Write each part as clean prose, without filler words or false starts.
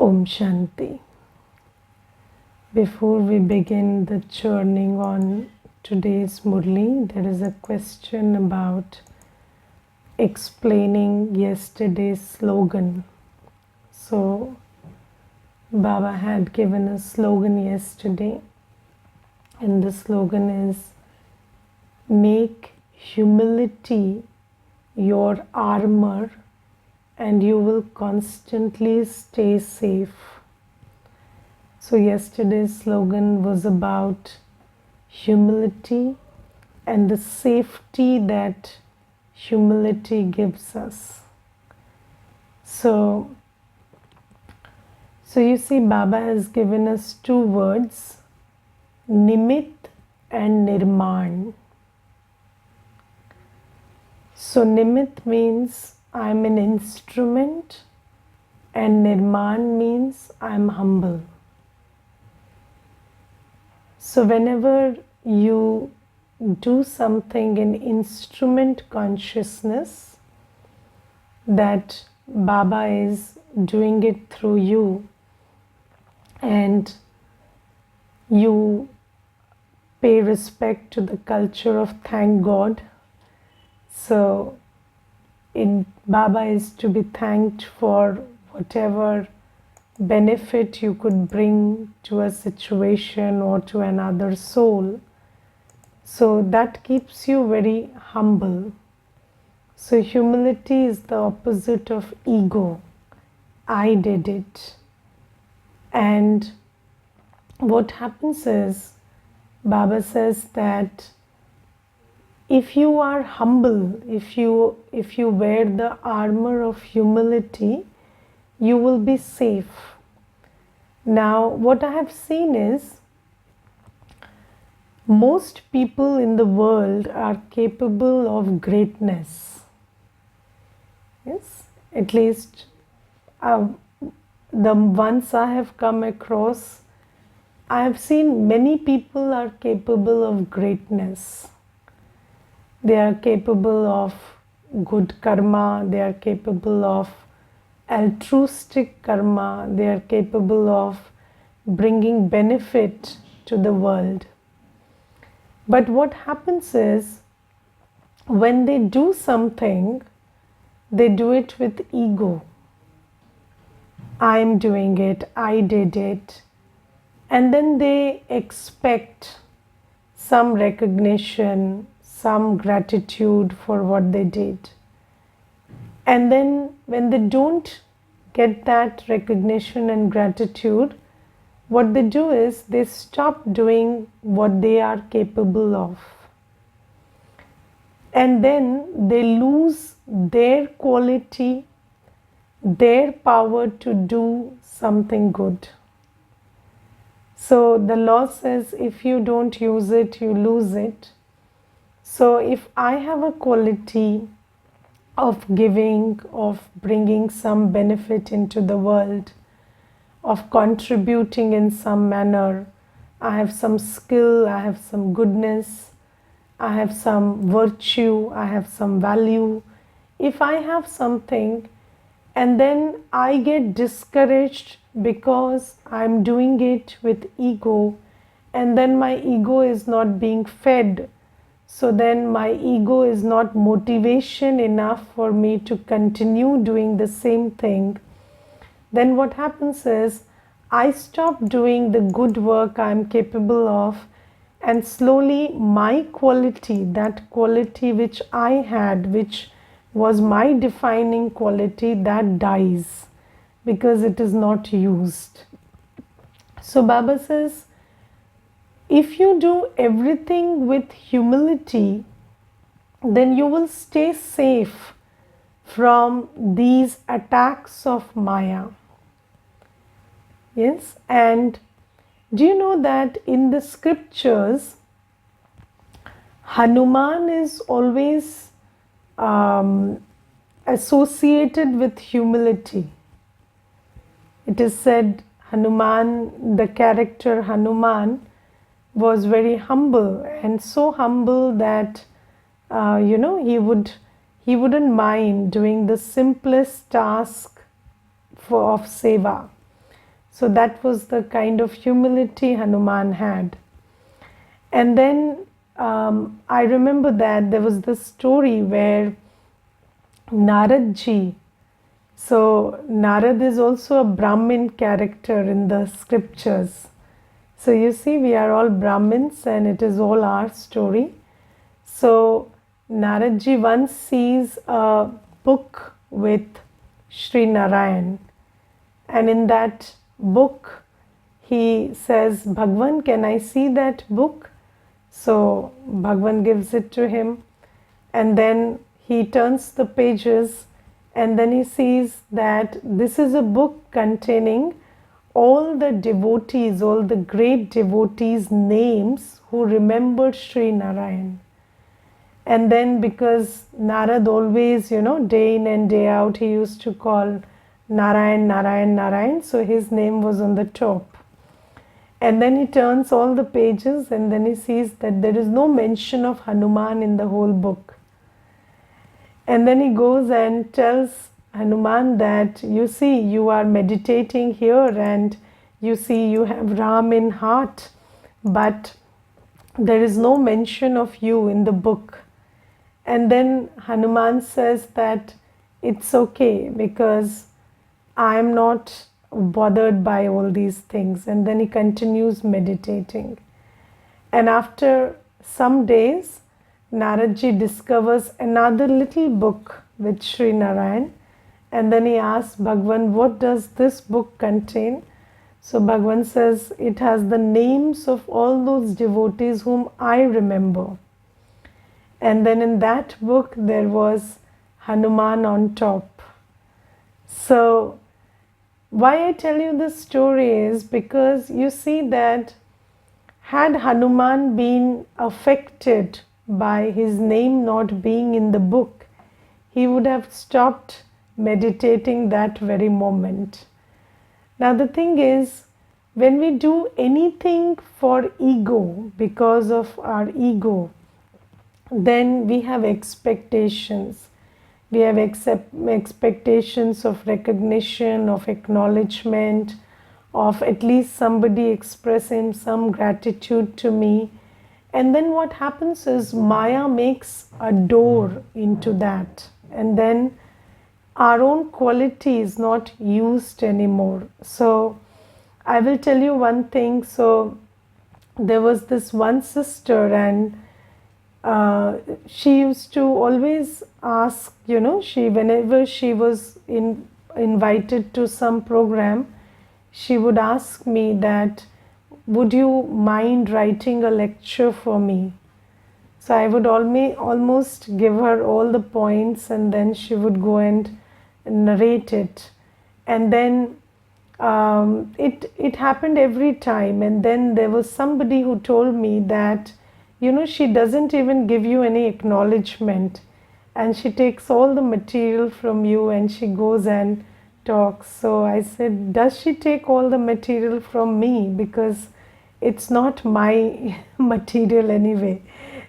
Om Shanti. Before we begin the churning on today's Murli, there is a question about explaining yesterday's slogan. So, Baba had given a slogan yesterday, and the slogan is make humility your armor and you will constantly stay safe. So yesterday's slogan was about humility and the safety that humility gives us. So you see, Baba has given us two words, Nimit and Nirman. So Nimit means I'm an instrument, and Nirman means I'm humble. So whenever you do something in instrument consciousness, that Baba is doing it through you, and you pay respect to the culture of thank God. So Baba is to be thanked for whatever benefit you could bring to a situation or to another soul. So that keeps you very humble. So humility is the opposite of ego. I did it. And what happens is, Baba says that if you are humble, if you wear the armor of humility, you will be safe. Now, what I have seen is, most people in the world are capable of greatness. Yes, at least the ones I have come across, I have seen many people are capable of greatness. They are capable of good karma, they are capable of altruistic karma, they are capable of bringing benefit to the world. But what happens is, when they do something, they do it with ego. I am doing it, I did it. And then they expect some recognition, some gratitude for what they did. And then when they don't get that recognition and gratitude, what they do is they stop doing what they are capable of. And then they lose their quality, their power to do something good. So the law says if you don't use it, you lose it. So if I have a quality of giving, of bringing some benefit into the world, of contributing in some manner, I have some skill, I have some goodness, I have some virtue, I have some value. If I have something and then I get discouraged because I'm doing it with ego, and then my ego is not being fed, so then my ego is not motivation enough for me to continue doing the same thing, then what happens is I stop doing the good work I'm capable of, and slowly my quality, that quality which I had, which was my defining quality, that dies because it is not used. So Baba says, if you do everything with humility, then you will stay safe from these attacks of Maya. Yes, and do you know that in the scriptures, Hanuman is always associated with humility. It is said Hanuman, the character Hanuman, was very humble, and so humble that he wouldn't mind doing the simplest task of seva. So that was the kind of humility Hanuman had. And then I remember that there was this story where Narad ji, so Narad is also a Brahmin character in the scriptures. So you see, we are all Brahmins and it is all our story. So Narad ji once sees a book with Sri Narayan, and in that book he says, Bhagwan, can I see that book? So Bhagwan gives it to him, and then he turns the pages, and then he sees that this is a book containing all the devotees, all the great devotees' names who remembered Sri Narayan. And then because Narad always, day in and day out, he used to call Narayan, Narayan, Narayan, so his name was on the top. And then he turns all the pages and then he sees that there is no mention of Hanuman in the whole book. And then he goes and tells Hanuman that, you see, you are meditating here and you see you have Ram in heart, but there is no mention of you in the book. And then Hanuman says that it's okay because I am not bothered by all these things. And then he continues meditating. And after some days, Naradji discovers another little book with Sri Narayan. And then he asks Bhagwan, what does this book contain? So Bhagwan says, it has the names of all those devotees whom I remember. And then in that book there was Hanuman on top. So why I tell you this story is because you see that had Hanuman been affected by his name not being in the book, he would have stopped meditating that very moment. Now the thing is, when we do anything for ego, because of our ego, then we have expectations. We have expectations of recognition, of acknowledgement, of at least somebody expressing some gratitude to me. And then what happens is Maya makes a door into that. And then our own quality is not used anymore. So I will tell you one thing. So there was this one sister, and she used to always ask, whenever she was invited to some program, she would ask me that, would you mind writing a lecture for me? So I would almost give her all the points, and then she would go and narrate it. And then it happened every time. And then there was somebody who told me that, she doesn't even give you any acknowledgement, and she takes all the material from you and she goes and talks. So I said, does she take all the material from me? Because it's not my material anyway.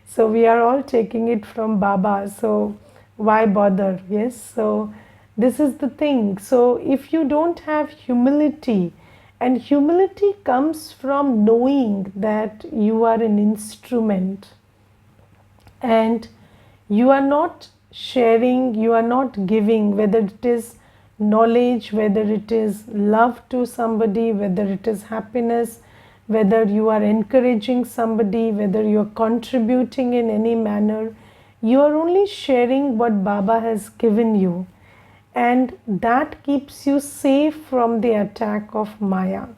So we are all taking it from Baba. So why bother? Yes. So this is the thing. So if you don't have humility, and humility comes from knowing that you are an instrument and you are not sharing, you are not giving, whether it is knowledge, whether it is love to somebody, whether it is happiness, whether you are encouraging somebody, whether you are contributing in any manner, you are only sharing what Baba has given you. And that keeps you safe from the attack of Maya.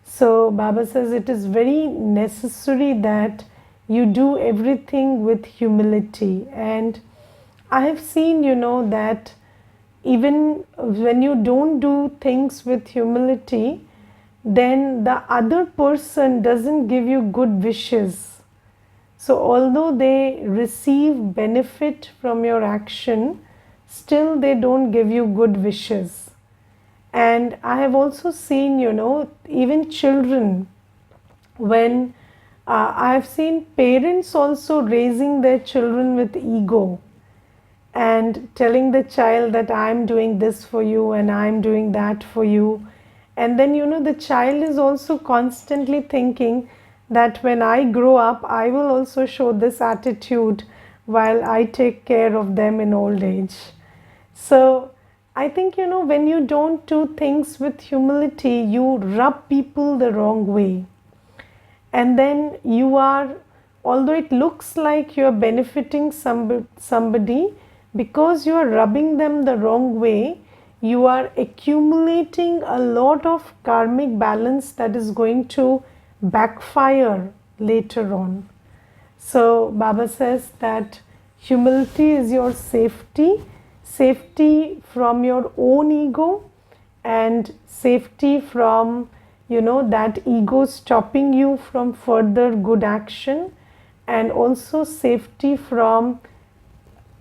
So Baba says it is very necessary that you do everything with humility. And I have seen, that even when you don't do things with humility, then the other person doesn't give you good wishes. So although they receive benefit from your action, still they don't give you good wishes. And I have also seen, even children, when I have seen parents also raising their children with ego and telling the child that I'm doing this for you and I'm doing that for you. And then, the child is also constantly thinking that when I grow up, I will also show this attitude while I take care of them in old age. So I think, when you don't do things with humility, you rub people the wrong way. And then you are, although it looks like you are benefiting somebody, because you are rubbing them the wrong way, you are accumulating a lot of karmic balance that is going to backfire later on. So Baba says that humility is your safety from your own ego, and safety from that ego stopping you from further good action, and also safety from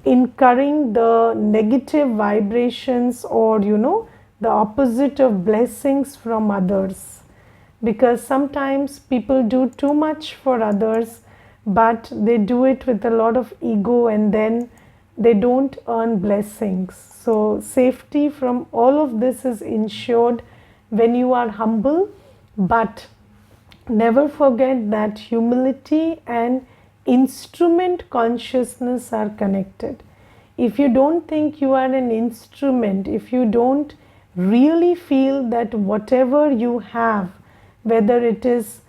incurring the negative vibrations, or the opposite of blessings from others. Because sometimes people do too much for others, but they do it with a lot of ego, and then they don't earn blessings. So safety from all of this is ensured when you are humble. But never forget that humility and instrument consciousness are connected. If you don't think you are an instrument, if you don't really feel that whatever you have, whether it is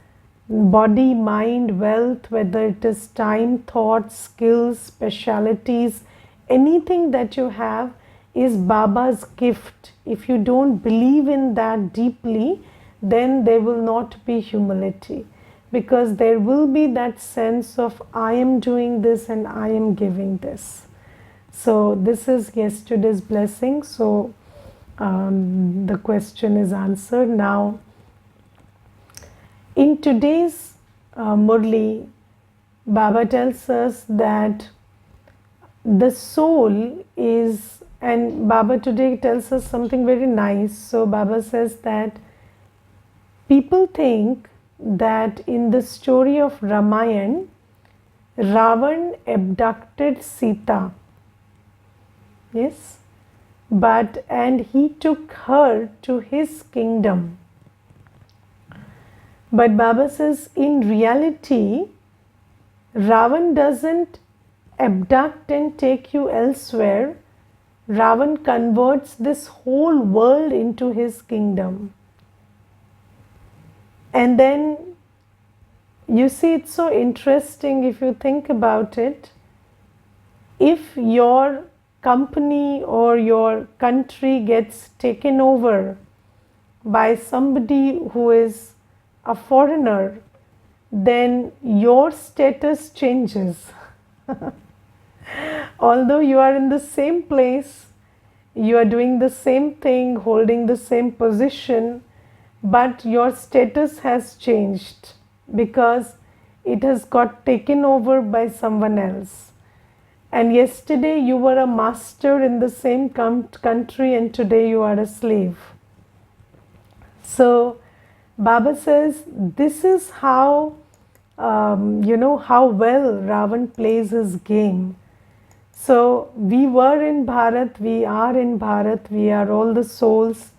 body, mind, wealth, whether it is time, thoughts, skills, specialities, anything that you have is Baba's gift. If you don't believe in that deeply, then there will not be humility, because there will be that sense of I am doing this and I am giving this. So this is yesterday's blessing. So the question is answered. Now in today's Murli, Baba tells us that the soul is, and Baba today tells us something very nice. So Baba says that people think that in the story of Ramayana, Ravan abducted Sita. Yes, and he took her to his kingdom. But Baba says in reality, Ravan doesn't abduct and take you elsewhere. Ravan converts this whole world into his kingdom. And then you see, it's so interesting if you think about it. If your company or your country gets taken over by somebody who is a foreigner, then your status changes. Although you are in the same place, you are doing the same thing, holding the same position, but your status has changed because it has got taken over by someone else. And yesterday you were a master in the same country, and today you are a slave. So Baba says this is how how well Ravan plays his game. So we were in Bharat, we are in Bharat, we are all the souls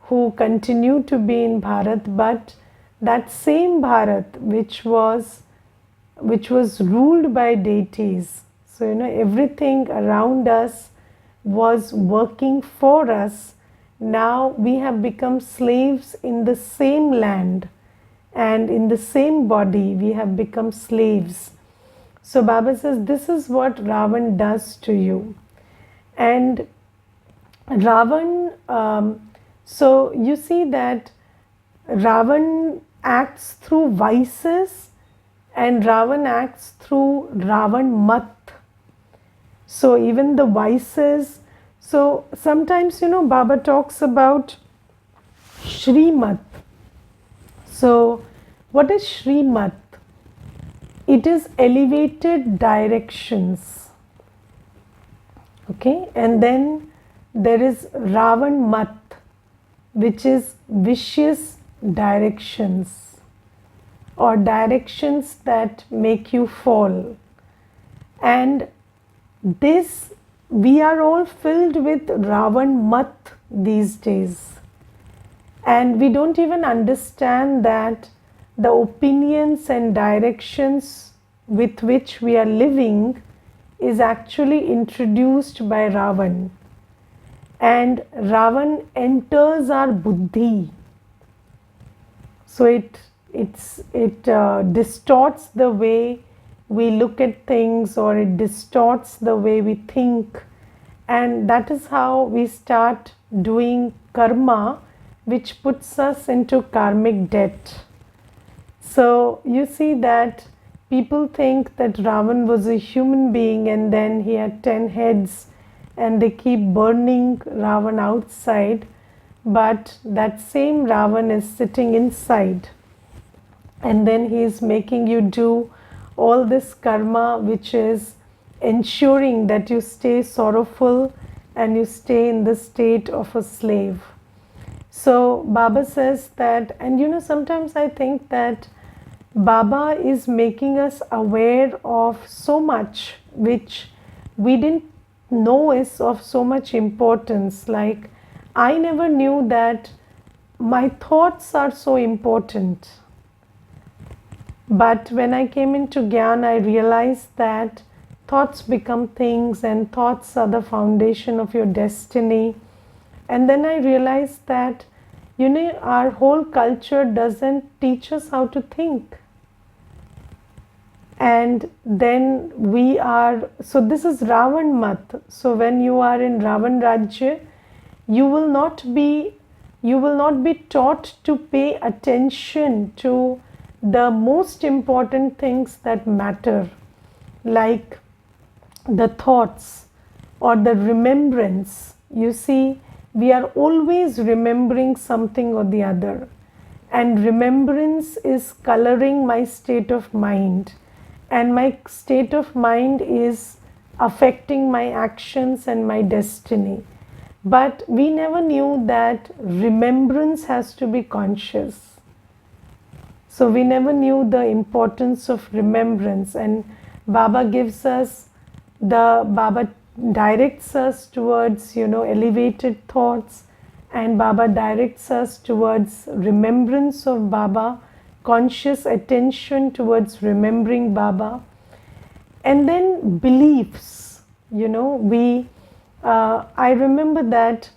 who continue to be in Bharat, but that same Bharat which was ruled by deities. So everything around us was working for us. Now we have become slaves in the same land, and in the same body we have become slaves. So Baba says this is what Ravan does to you. And Ravan, so you see that Ravan acts through vices and Ravan acts through Ravan Mat. So even the vices, so sometimes Baba talks about Shrimat. So what is Shrimat? It is elevated directions. Okay, and then there is Ravan Mat, which is vicious directions or directions that make you fall. And this, we are all filled with Ravan Mat these days. And we don't even understand that the opinions and directions with which we are living is actually introduced by Ravan. And Ravan enters our buddhi. So it distorts the way we look at things, or it distorts the way we think. And that is how we start doing karma, which puts us into karmic debt. So you see that people think that Ravan was a human being and then he had 10 heads and they keep burning Ravan outside, but that same Ravan is sitting inside, and then he is making you do all this karma, which is ensuring that you stay sorrowful and you stay in the state of a slave. So Baba says that, and sometimes I think that Baba is making us aware of so much which we didn't know is of so much importance. Like, I never knew that my thoughts are so important. But when I came into Gyan, I realized that thoughts become things, and thoughts are the foundation of your destiny. And then I realized that, our whole culture doesn't teach us how to think. And then so this is Ravan Mat. So when you are in Ravan Rajya, you will not be taught to pay attention to the most important things that matter, like the thoughts or the remembrance. You see, we are always remembering something or the other, and remembrance is coloring my state of mind, and my state of mind is affecting my actions and my destiny. But we never knew that remembrance has to be conscious. So we never knew the importance of remembrance, and Baba directs us towards, elevated thoughts, and Baba directs us towards remembrance of Baba, conscious attention towards remembering Baba. And then beliefs, I remember that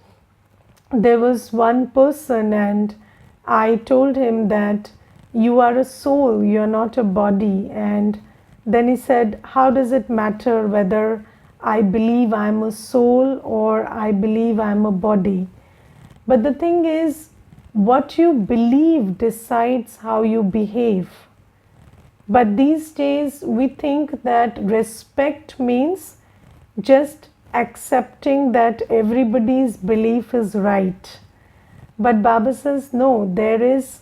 there was one person, and I told him that you are a soul, you are not a body. And then he said, how does it matter whether I believe I am a soul or I believe I am a body? But the thing is, what you believe decides how you behave. But these days we think that respect means just accepting that everybody's belief is right. But Baba says, no, there is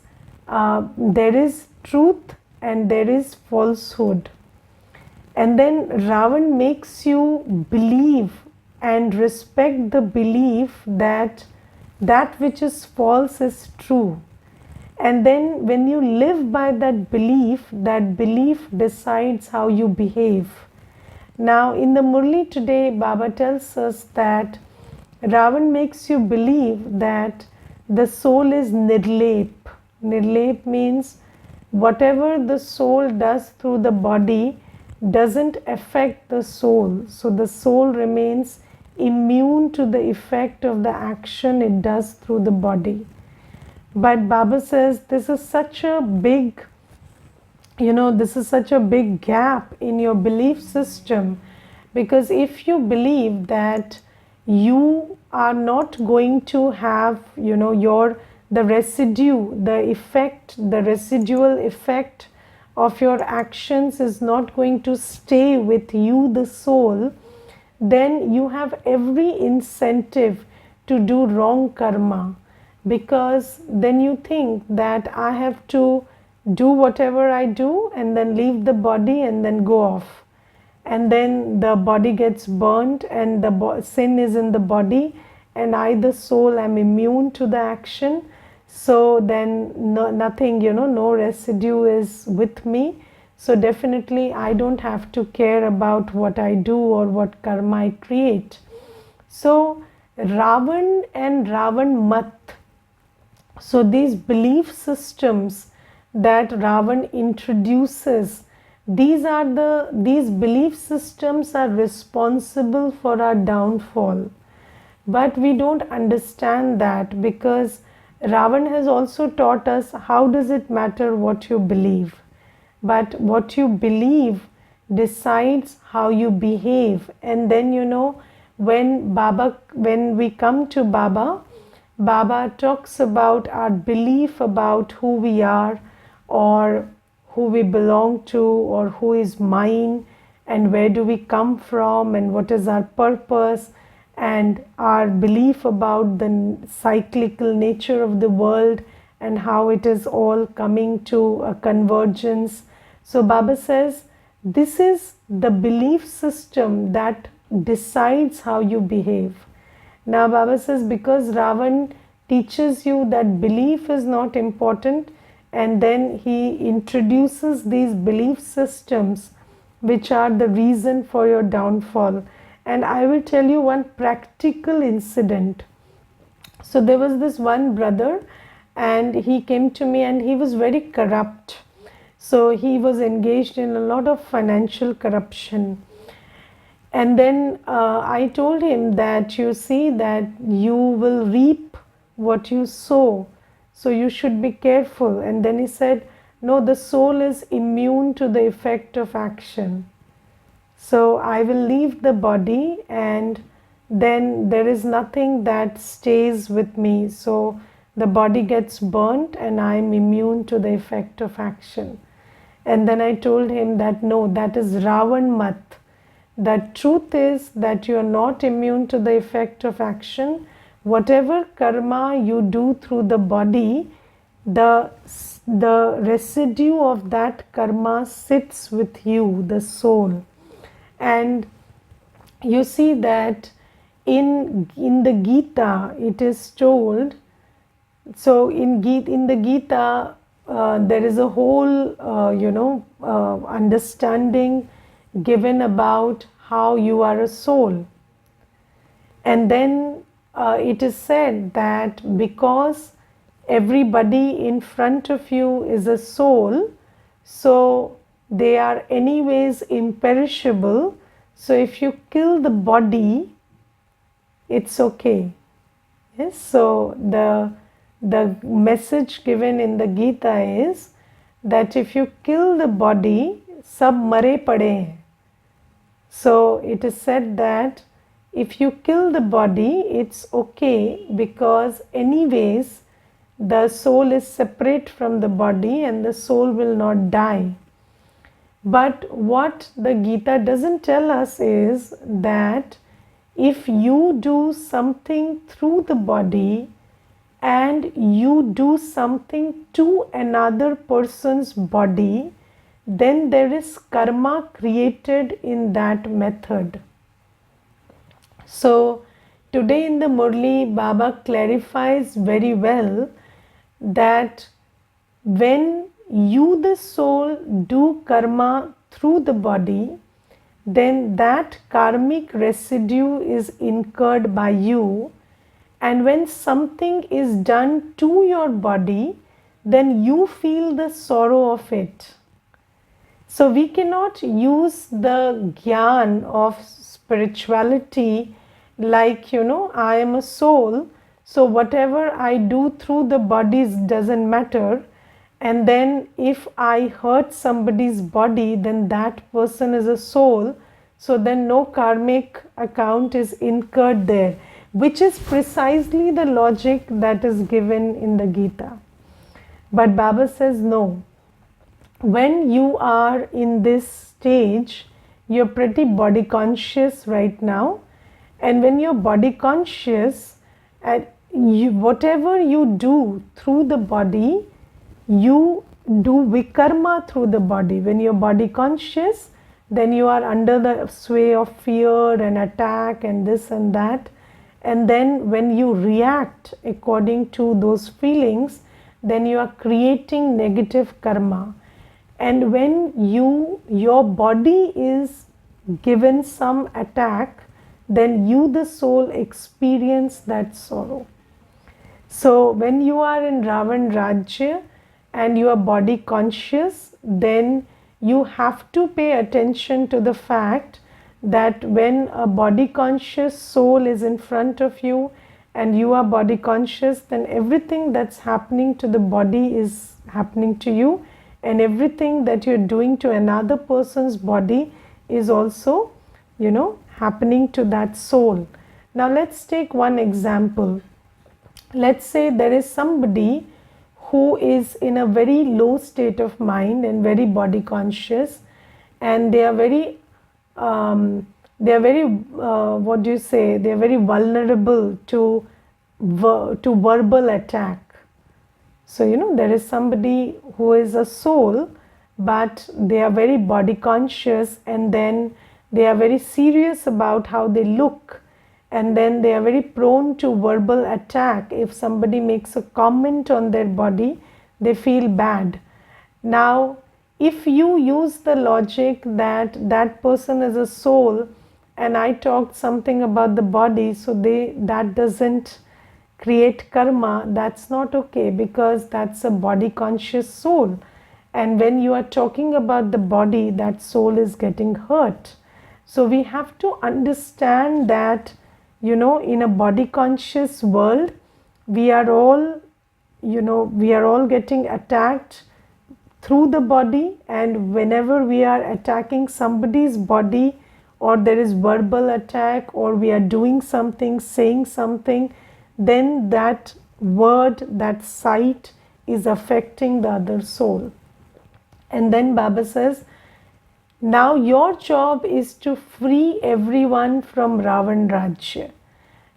truth and there is falsehood. And then Ravan makes you believe and respect the belief that which is false is true. And then when you live by that belief decides how you behave. Now in the Murli today, Baba tells us that Ravan makes you believe that the soul is nirlep. Nirlep means whatever the soul does through the body doesn't affect the soul. So the soul remains immune to the effect of the action it does through the body. But Baba says this is such a big gap in your belief system, because if you believe that you are not going to have the residual effect of your actions is not going to stay with you, the soul, then you have every incentive to do wrong karma, because then you think that I have to do whatever I do and then leave the body and then go off, and then the body gets burnt and the sin is in the body, and I, the soul, am immune to the action. So then nothing, no residue is with me. So definitely I don't have to care about what I do or what karma I create. So Ravan and Ravan Mat, So these belief systems that Ravan introduces, these belief systems are responsible for our downfall. But we don't understand that, because Ravan has also taught us how does it matter what you believe. But what you believe decides how you behave. And then when we come to Baba talks about our belief about who we are, or who we belong to, or who is mine, and where do we come from, and what is our purpose, and our belief about the cyclical nature of the world, and how it is all coming to a convergence. So Baba says this is the belief system that decides how you behave. Now Baba says, because Ravan teaches you that belief is not important, and then he introduces these belief systems which are the reason for your downfall. And I will tell you one practical incident. So there was this one brother, and he came to me, and he was very corrupt. So he was engaged in a lot of financial corruption. And then I told him that, you see, that you will reap what you sow, so you should be careful. And then he said, no, the soul is immune to the effect of action. So I will leave the body, and then there is nothing that stays with me. So the body gets burnt, and I am immune to the effect of action. And then I told him that no, that is Ravan Mat. The truth is that you are not immune to the effect of action. Whatever karma you do through the body, the residue of that karma sits with you, the soul. And you see that in the Gita it is told, so in the Gita there is a whole understanding given about how you are a soul. And then it is said that because everybody in front of you is a soul, so they are anyways imperishable. So if you kill the body, it's okay. Yes, so the message given in the Gita is that if you kill the body, sab mare pade hain. So it is said that if you kill the body, it's okay, because anyways the soul is separate from the body and the soul will not die. But what the Gita doesn't tell us is that if you do something through the body and you do something to another person's body, then there is karma created in that method. So today in the Murli, Baba clarifies very well that when you, the soul, do karma through the body, then that karmic residue is incurred by you. And when something is done to your body, then you feel the sorrow of it. So we cannot use the gyan of spirituality like, I am a soul, so whatever I do through the bodies doesn't matter. And then if I hurt somebody's body, then that person is a soul, so then no karmic account is incurred there, which is precisely the logic that is given in the Gita. But Baba says no. When you are in this stage, you're pretty body conscious right now, and when you're body conscious, whatever you do through the body, you do vikarma through the body. When you're body conscious, then you are under the sway of fear and attack and this and that. And then when you react according to those feelings, then you are creating negative karma. And when your body is given some attack, then you, the soul, experience that sorrow. So when you are in Ravan Rajya and you are body conscious, then you have to pay attention to the fact that when a body conscious soul is in front of you and you are body conscious, then everything that's happening to the body is happening to you, and everything that you're doing to another person's body is also, happening to that soul. Now let's take one example. Let's say there is somebody who is in a very low state of mind and very body conscious, and they are very what do you say, they are very vulnerable to verbal attack. So there is somebody who is a soul, but they are very body conscious, and then they are very serious about how they look, and then they are very prone to verbal attack. If somebody makes a comment on their body, they feel bad. Now if you use the logic that that person is a soul and I talked something about the body, so that doesn't create karma, that's not okay, because that's a body conscious soul, and when you are talking about the body, that soul is getting hurt. So we have to understand that in a body conscious world, we are all getting attacked through the body, and whenever we are attacking somebody's body, or there is verbal attack, or we are doing something, saying something, then that word, that sight is affecting the other soul. And then Baba says, now your job is to free everyone from Ravan Rajya.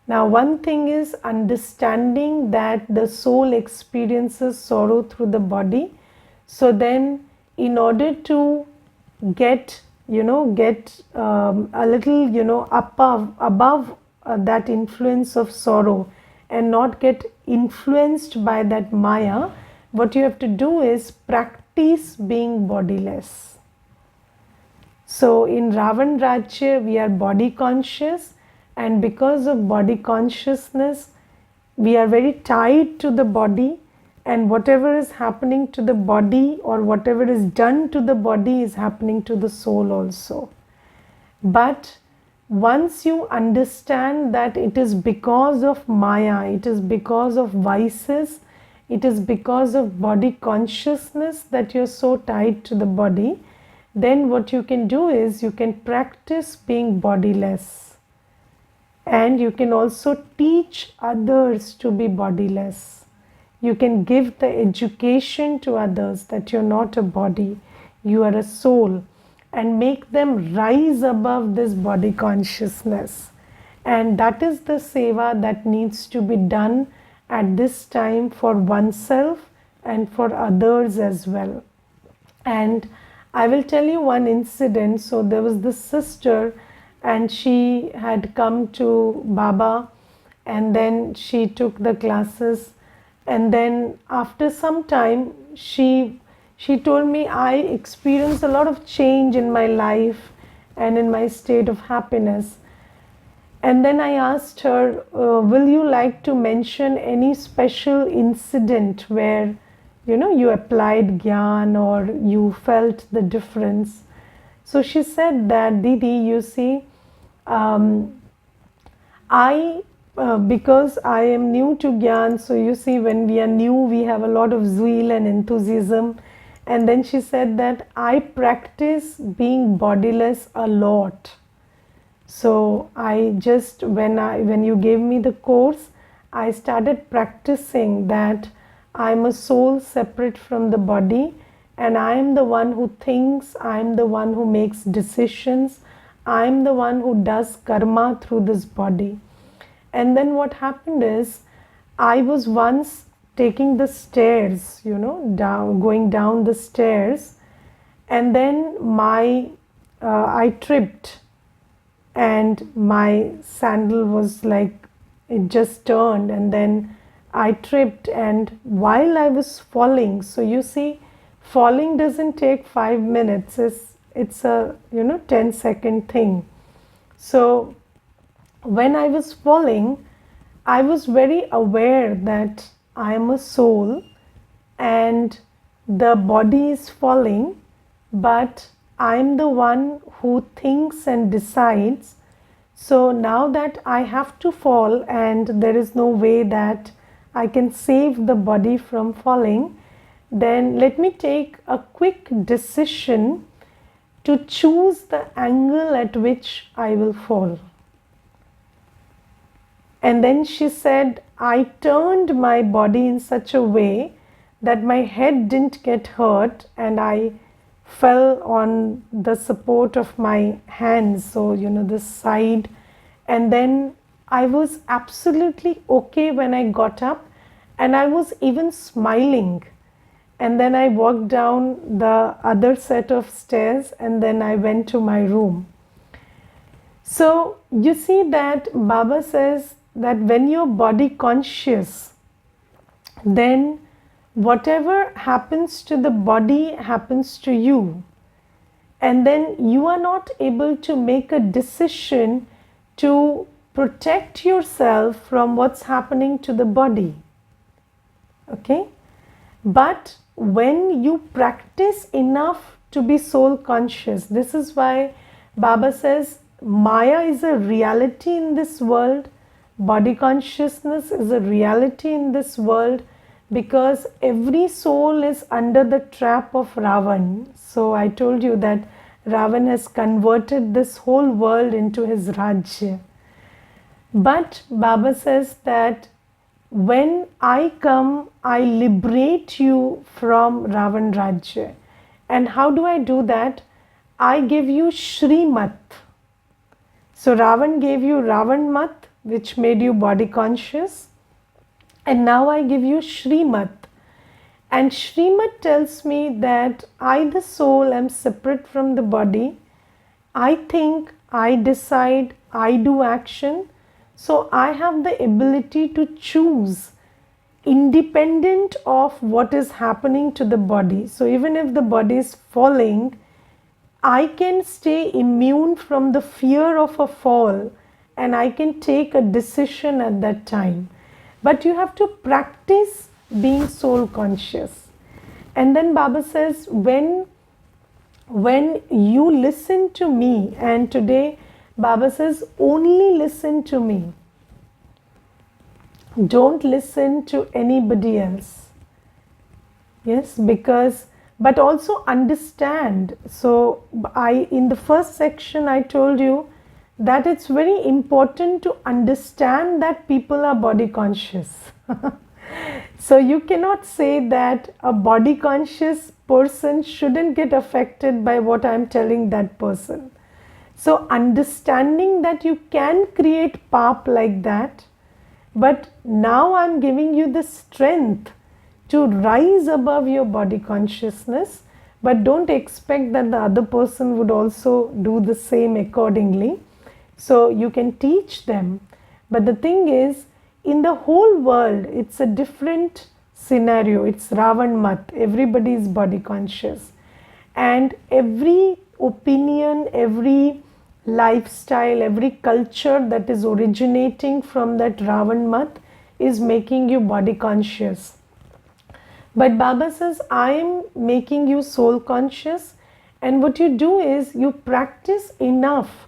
Now one thing is understanding that the soul experiences sorrow through the body. So then in order to get a little above that influence of sorrow and not get influenced by that Maya, what you have to do is practice being bodiless. So in Ravan Rajya, we are body conscious, and because of body consciousness, we are very tied to the body, and whatever is happening to the body or whatever is done to the body is happening to the soul also. But once you understand that it is because of Maya, it is because of vices, it is because of body consciousness that you're so tied to the body, then what you can do is you can practice being bodiless, and you can also teach others to be bodiless. You can give the education to others that you're not a body, you are a soul, and make them rise above this body consciousness. And that is the seva that needs to be done at this time for oneself and for others as well. And I will tell you one incident. So there was this sister, and she had come to Baba, and then she took the classes, and then after some time she told me, I experienced a lot of change in my life and in my state of happiness. And then I asked her, will you like to mention any special incident where you applied Gyan or you felt the difference? So she said that, Didi, you see, because I am new to Gyan, so you see, when we are new, we have a lot of zeal and enthusiasm. And then she said that I practice being bodiless a lot. So I just, when you gave me the course, I started practicing that I am a soul separate from the body, and I am the one who thinks, I am the one who makes decisions, I am the one who does karma through this body. And then what happened is, I was once taking the stairs, going down the stairs, and then I tripped, and my sandal was like, it just turned, and then I tripped, and while I was falling, so you see, falling doesn't take 5 minutes, it's a 10-second thing. So when I was falling, I was very aware that I am a soul and the body is falling, but I am the one who thinks and decides. So now that I have to fall and there is no way that I can save the body from falling, then let me take a quick decision to choose the angle at which I will fall. And then she said, I turned my body in such a way that my head didn't get hurt and I fell on the support of my hands, so this side. And then I was absolutely okay when I got up, and I was even smiling. And then I walked down the other set of stairs and then I went to my room. So you see that Baba says that when you're body conscious, then whatever happens to the body happens to you. And then you are not able to make a decision to protect yourself from what's happening to the body. Okay? But when you practice enough to be soul conscious, this is why Baba says Maya is a reality in this world, body consciousness is a reality in this world, because every soul is under the trap of Ravan. So I told you that Ravan has converted this whole world into his Rajya. But Baba says that when I come, I liberate you from Ravan Rajya. And how do I do that? I give you Shrimat. So Ravan gave you Ravan Mat, which made you body conscious. And now I give you Shrimat. And Shrimat tells me that I, the soul, am separate from the body. I think, I decide, I do action. So I have the ability to choose independent of what is happening to the body. So even if the body is falling, I can stay immune from the fear of a fall and I can take a decision at that time. But you have to practice being soul conscious. And then Baba says, when you listen to me, and today Baba says, only listen to me. Don't listen to anybody else. Yes, but also understand. So in the first section I told you that it's very important to understand that people are body conscious. So you cannot say that a body conscious person shouldn't get affected by what I'm telling that person. So understanding that you can create paap like that, but now I'm giving you the strength to rise above your body consciousness, but don't expect that the other person would also do the same accordingly. So you can teach them, but the thing is, in the whole world, it's a different scenario. It's Ravan Mat. Everybody is body conscious. And every opinion, every lifestyle, every culture that is originating from that Ravan Mat is making you body conscious. But Baba says, I am making you soul conscious. And what you do is you practice enough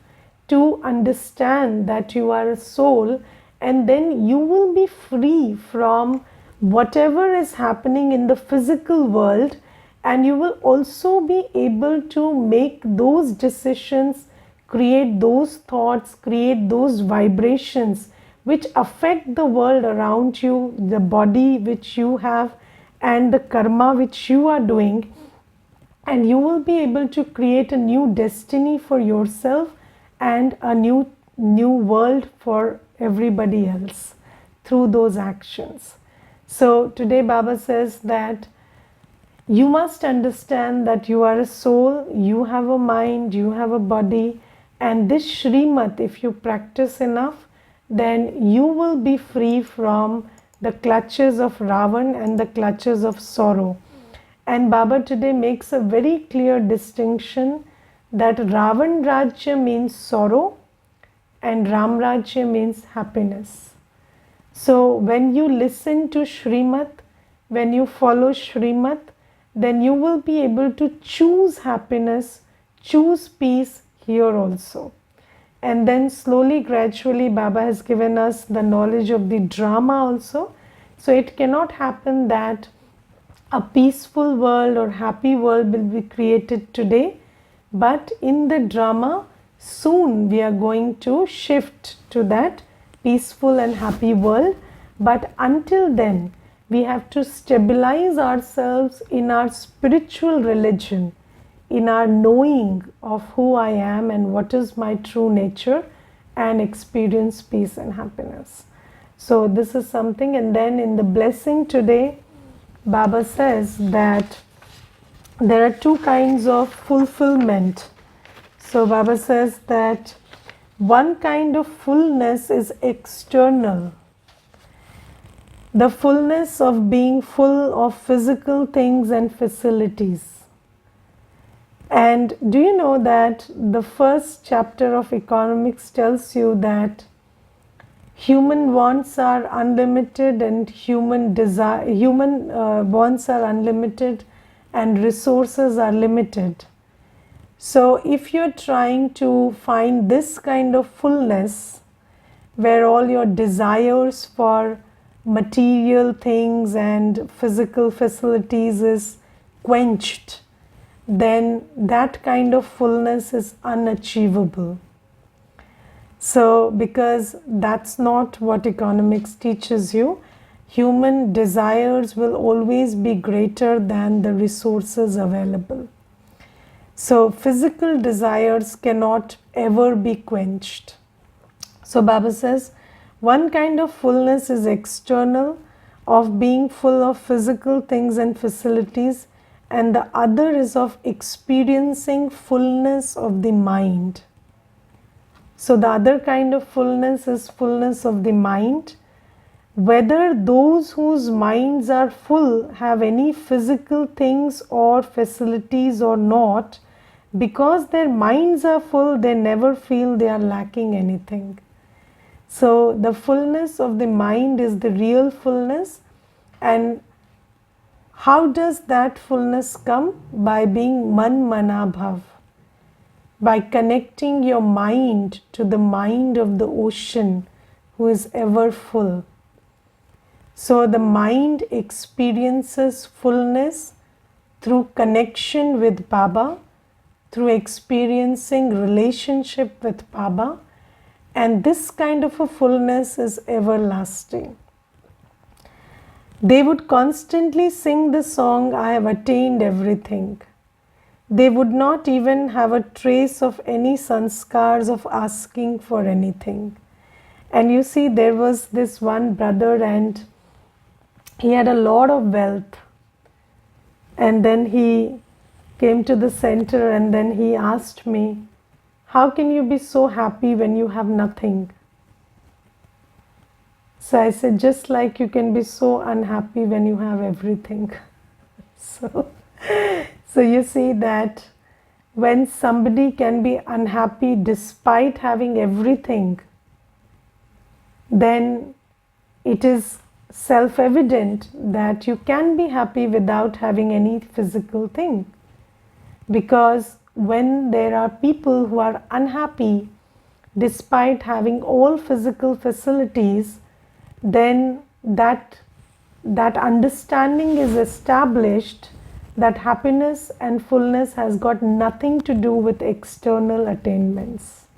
to understand that you are a soul, and then you will be free from whatever is happening in the physical world, and you will also be able to make those decisions, create those thoughts, create those vibrations which affect the world around you, the body which you have and the karma which you are doing, and you will be able to create a new destiny for yourself and a new world for everybody else through those actions. So today Baba says that you must understand that you are a soul, you have a mind, you have a body, and this Shrimat, if you practice enough, then you will be free from the clutches of Ravan and the clutches of sorrow. And Baba today makes a very clear distinction that Ravan Rajya means sorrow and Ram Rajya means happiness. So when you listen to Shrimat, when you follow Shrimat, then you will be able to choose happiness, choose peace here also. And then slowly, gradually, Baba has given us the knowledge of the drama also. So it cannot happen that a peaceful world or happy world will be created today, but in the drama, soon we are going to shift to that peaceful and happy world. But until then, we have to stabilize ourselves in our spiritual religion, in our knowing of who I am and what is my true nature, and experience peace and happiness. So this is something. And then in the blessing today, Baba says that there are two kinds of fulfillment. So Baba says that one kind of fullness is external. The fullness of being full of physical things and facilities. And do you know that the first chapter of economics tells you that human wants are unlimited and human wants are unlimited and resources are limited. So if you're trying to find this kind of fullness where all your desires for material things and physical facilities is quenched, then that kind of fullness is unachievable. So because that's not what economics teaches you, human desires will always be greater than the resources available. So physical desires cannot ever be quenched. So Baba says, one kind of fullness is external, of being full of physical things and facilities, and the other is of experiencing fullness of the mind. So the other kind of fullness is fullness of the mind. Whether those whose minds are full have any physical things or facilities or not, because their minds are full, they never feel they are lacking anything. So the fullness of the mind is the real fullness. And how does that fullness come? By being man manabhav, by connecting your mind to the mind of the ocean who is ever full. So the mind experiences fullness through connection with Baba, through experiencing relationship with Baba, and this kind of a fullness is everlasting. They would constantly sing the song, I have attained everything. They would not even have a trace of any sanskars of asking for anything. And you see, there was this one brother and he had a lot of wealth. And then he came to the center and then he asked me, how can you be so happy when you have nothing? So I said, just like you can be so unhappy when you have everything. So you see that when somebody can be unhappy despite having everything, then it is self-evident that you can be happy without having any physical thing. Because when there are people who are unhappy despite having all physical facilities, then that understanding is established that happiness and fullness has got nothing to do with external attainments.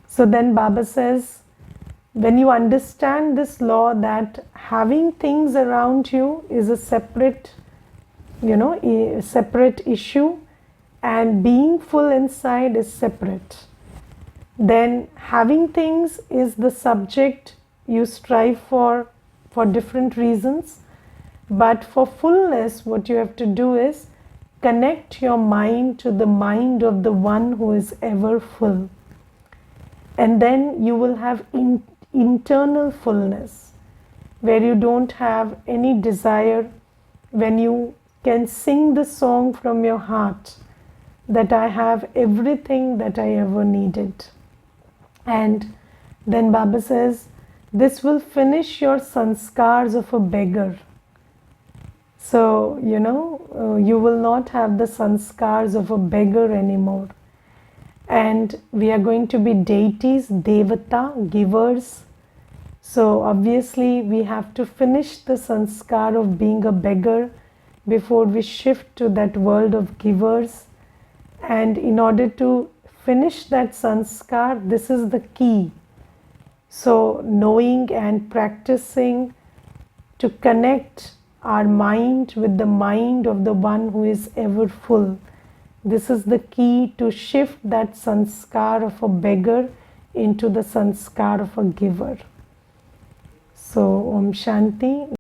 So then Baba says, when you understand this law that having things around you is a separate, a separate issue, and being full inside is separate, then having things is the subject you strive for different reasons. But for fullness, what you have to do is connect your mind to the mind of the one who is ever full. And then you will have internal fullness, where you don't have any desire, when you can sing the song from your heart that I have everything that I ever needed. And then Baba says, This will finish your sanskars of a beggar. So, you will not have the sanskars of a beggar anymore. And we are going to be deities, devata, givers. So obviously we have to finish the sanskar of being a beggar before we shift to that world of givers. And in order to finish that sanskar, this is the key. So knowing and practicing to connect our mind with the mind of the one who is ever full. This is the key to shift that sanskar of a beggar into the sanskar of a giver. So, Om Shanti.